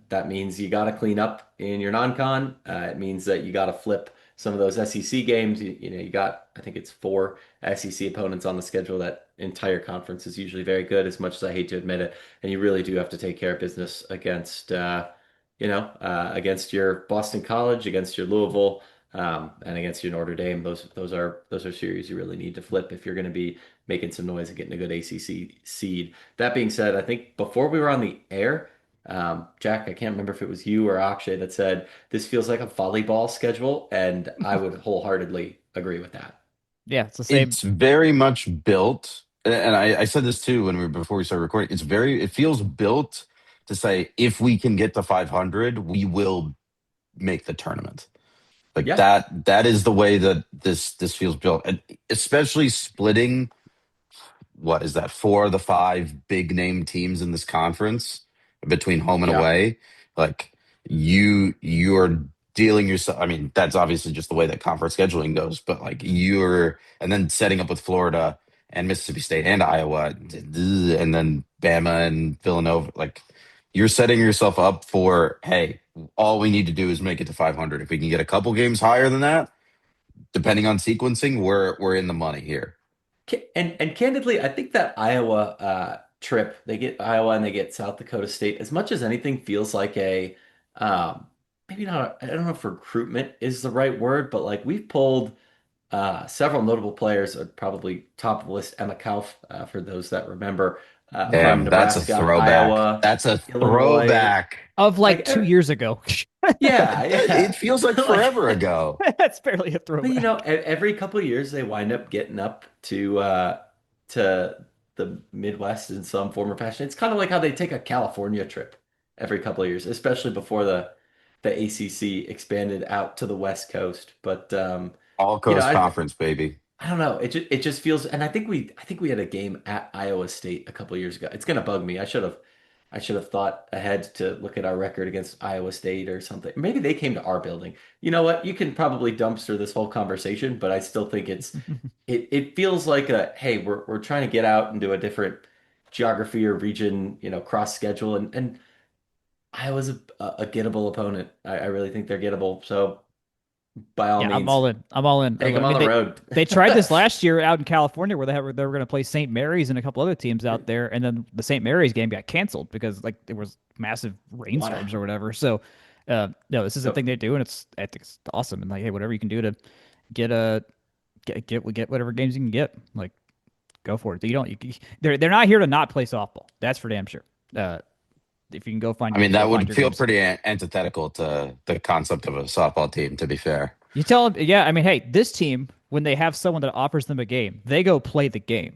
That means you got to clean up in your non-con. It means that you got to flip some of those SEC games. You got, I think it's four SEC opponents on the schedule. That entire conference is usually very good, as much as I hate to admit it. And you really do have to take care of business against, against your Boston College, against your Louisville, and against your Notre Dame. Those are series you really need to flip if you're going to be making some noise and getting a good ACC seed. That being said, I think before we were on the air, Jack, I can't remember if it was you or Akshay that said this feels like a volleyball schedule, and I would wholeheartedly agree with that. Yeah, it's the same. It's very much built, and I said this too before we started recording. It feels built to say if we can get to 500, we will make the tournament. Like Yeah, that is the way that this feels built, and especially splitting what is that, four of the five big name teams in this conference between home and yeah. away. Like you're dealing yourself. I mean, that's obviously just the way that conference scheduling goes, but like and then setting up with Florida and Mississippi State and Iowa and then Bama and Villanova. Like you're setting yourself up for, hey, all we need to do is make it to 500. If we can get a couple games higher than that, depending on sequencing, we're in the money here. And candidly, I think that Iowa trip, they get Iowa and they get South Dakota State, as much as anything feels like a maybe not, I don't know if recruitment is the right word, but like we've pulled several notable players, probably top of the list, Emma Kauf, for those that remember, from Damn, that's a Nebraska, throwback. Iowa, That's a Illinois. throwback. Of like Like, 2 years ago. yeah, It yeah. feels like Like, forever ago. That's barely a but throwback. every couple of years they wind up getting up to the Midwest in some form or fashion. It's kind of like how they take a California trip every couple of years, especially before the ACC expanded out to the West Coast. But All you know, Coast I Conference, baby. I don't know. It just feels, and I think we had a game at Iowa State a couple of years ago. It's gonna bug me. I should have thought ahead to look at our record against Iowa State or something. Maybe they came to our building. You know what? You can probably dumpster this whole conversation, but I still think it feels like a, hey, we're trying to get out and do a different geography or region, cross schedule, and Iowa's a gettable opponent. I really think they're gettable. So by all Yeah, I'm means, all in. I'm all in. take I them on mean, the road. they tried this last year out in California where they were going to play St. Mary's and a couple other teams out there, and then the St. Mary's game got canceled because like there was massive What? rainstorms or whatever. So, no, this is a So thing they do, and I think it's awesome. And like, hey, whatever you can do to get a get whatever games you can get, like go for it. You don't. They're not here to not play softball. That's for damn sure. If you can go find I mean, go that find would your feel games. pretty antithetical to the concept of a softball team, to be fair. You tell them, yeah. I mean, hey, this team when they have someone that offers them a game, they go play the game.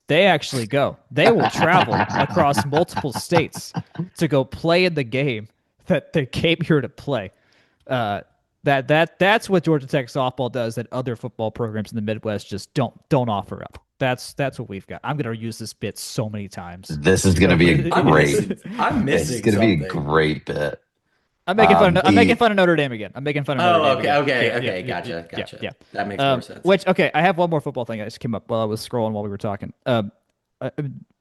They actually go. They will travel across multiple states to go play in the game that they came here to play. Uh, that's what Georgia Tech softball does that other football programs in the Midwest just don't offer up. That's what we've got. I'm gonna use this bit so many times. This is going to So be a I'm great. missing. I'm It's missing going to be a something. great bit. I'm making The fun of Notre Dame again. I'm making fun of Notre Oh, Dame okay, again. okay, Yeah, yeah, okay. yeah, yeah, Gotcha, yeah, gotcha. yeah. That makes more sense. Which okay, I have one more football thing that just came up while I was scrolling while we were talking. Uh,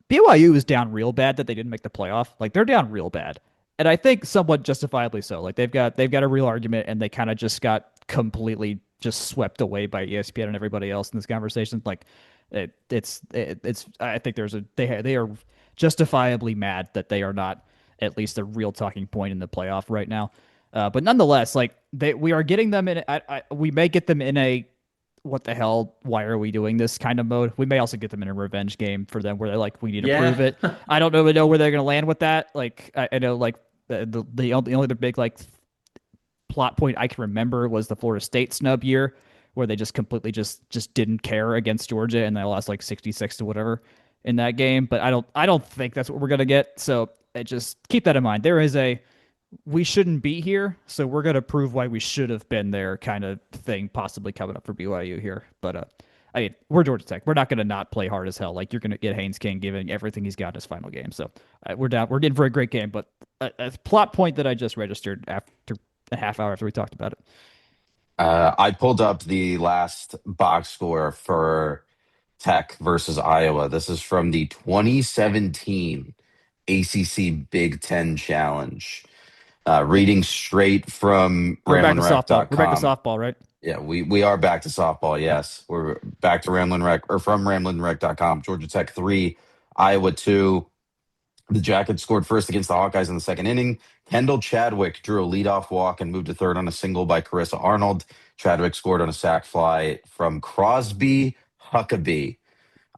BYU is down real bad that they didn't make the playoff. Like they're down real bad, and I think somewhat justifiably so. Like they've got a real argument, and they kind of just got completely just swept away by ESPN and everybody else in this conversation. Like it's I think they are justifiably mad that they are not at least a real talking point in the playoff right now. But nonetheless, like we are getting them in. We may get them in a what the hell? Why are we doing this kind of mode? We may also get them in a revenge game for them where they're like, we need to prove Yeah. it. I don't really know where they're going to land with that. Like, I know like the only other big like plot point I can remember was the Florida State snub year where they just completely just didn't care against Georgia and they lost like 66 to whatever in that game. But I don't think that's what we're going to get. So just keep that in mind. There is a we shouldn't be here, so we're gonna prove why we should have been there kind of thing possibly coming up for BYU here. But I mean, we're Georgia Tech. We're not gonna not play hard as hell. Like you're gonna get Haynes King giving everything he's got in his final game. So we're down. We're in for a great game. But a plot point that I just registered after a half hour after we talked about it. I pulled up the last box score for Tech versus Iowa. This is from the 2017 ACC Big Ten Challenge. Reading straight from We're back to softball. We're back to ramblingwreck.com. softball, right? Yeah, we are back to softball. Yep. Yes, we're back to Ramblin' Wreck or from ramblingwreck.com. Georgia Tech 3, Iowa 2. The Jackets scored first against the Hawkeyes in the second inning. Kendall Chadwick drew a leadoff walk and moved to third on a single by Carissa Arnold. Chadwick scored on a sac fly from Crosby Huckabee.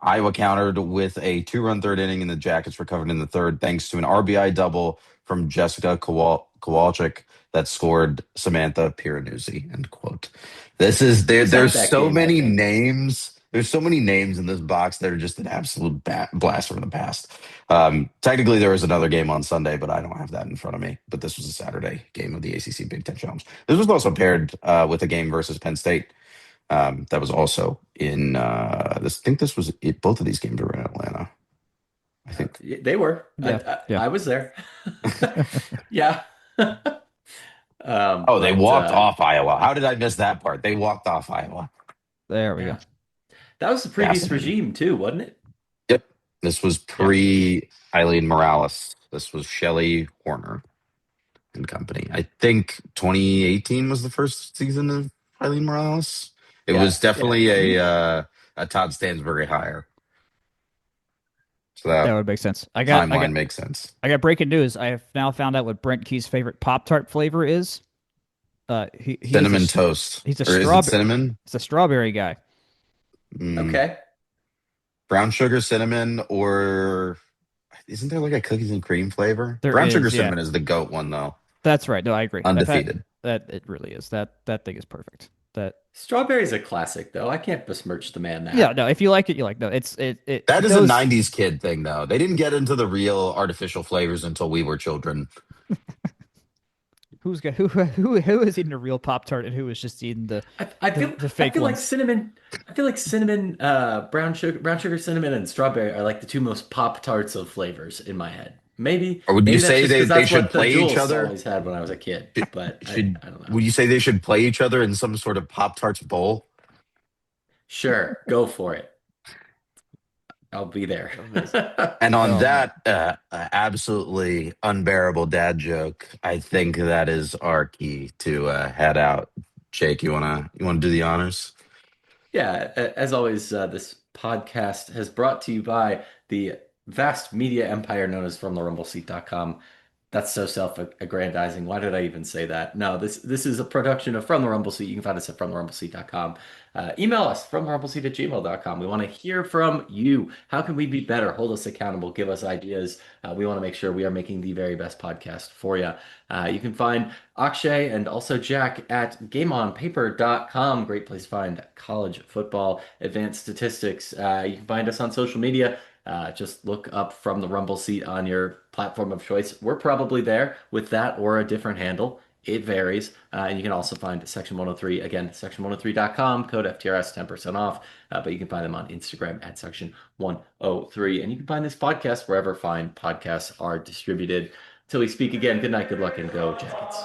Iowa countered with a 2-run third inning, and the Jackets recovered in the third thanks to an RBI double from Jessica Kowalczyk that scored Samantha Piranesi. End quote. This is I there. was at There's that so game, I many think. names. There's so many names in this box that are just an absolute blast from the past. Technically, there was another game on Sunday, but I don't have that in front of me. But this was a Saturday game of the ACC Big Ten Challenge. This was also paired with a game versus Penn State. That was also in this. I think this was it. Both of these games were in Atlanta. I think. They were. Yeah. Yeah. I was there. Yeah. Oh, they But walked off Iowa. How did I miss that part? They walked off Iowa. There we yeah, go. that was the previous Fascinating. regime too, wasn't it? Yep. This was Yeah. pre Eileen Morales. This was Shelley Horner and company. I think 2018 was the first season of Eileen Morales. It Yeah, was definitely yeah. a Todd Stansbury hire. So That that would make sense. timeline makes sense. I got breaking news. I have now found out what Brent Key's favorite Pop-Tart flavor is. Cinnamon toast. He's a Or is it strawberry. cinnamon? It's a strawberry guy. Okay. Brown sugar cinnamon, or isn't there like a cookies and cream flavor? There Brown is, sugar yeah. cinnamon is the goat one though. That's right. No, I agree. Undefeated. That it really is. That thing is perfect. That Strawberry's a classic, though. I can't besmirch the man now. yeah. No, if you like it, you like. No, That is those, a 90s kid thing though. They didn't get into the real artificial flavors until we were children. who is eating a real Pop Tart and who is just eating the fake I feel like ones? cinnamon. I feel like cinnamon, brown sugar, cinnamon, and strawberry are like the two most Pop Tarts of flavors in my head. Maybe, Or would you maybe that's say just because they that's should what the play each Jules other? always had when I was a kid. But Should I don't know. would you say they should play each other in some sort of Pop-Tarts bowl? Sure, go for it. I'll be there. And on Oh, that absolutely unbearable dad joke, I think that is our key to head out. Jake, you wanna do the honors? Yeah, as always, this podcast has brought to you by the vast media empire known as FromTheRumbleSeat.com. That's so self-aggrandizing. Why did I even say that? No, this is a production of From the Rumble Seat. You can find us at FromTheRumbleSeat.com. Email us FromTheRumbleSeat@gmail.com. We want to hear from you. How can we be better? Hold us accountable. Give us ideas. We want to make sure we are making the very best podcast for you. You can find Akshay and also Jack at GameOnPaper.com. Great place to find college football, advanced statistics. You can find us on social media. Just look up From the Rumble Seat on your platform of choice. We're probably there with that or a different handle. It varies. And you can also find Section 103, again, section103.com, code FTRS, 10% off. But you can find them on Instagram at Section 103. And you can find this podcast wherever fine podcasts are distributed. Until we speak again, good night, good luck, and go Jackets.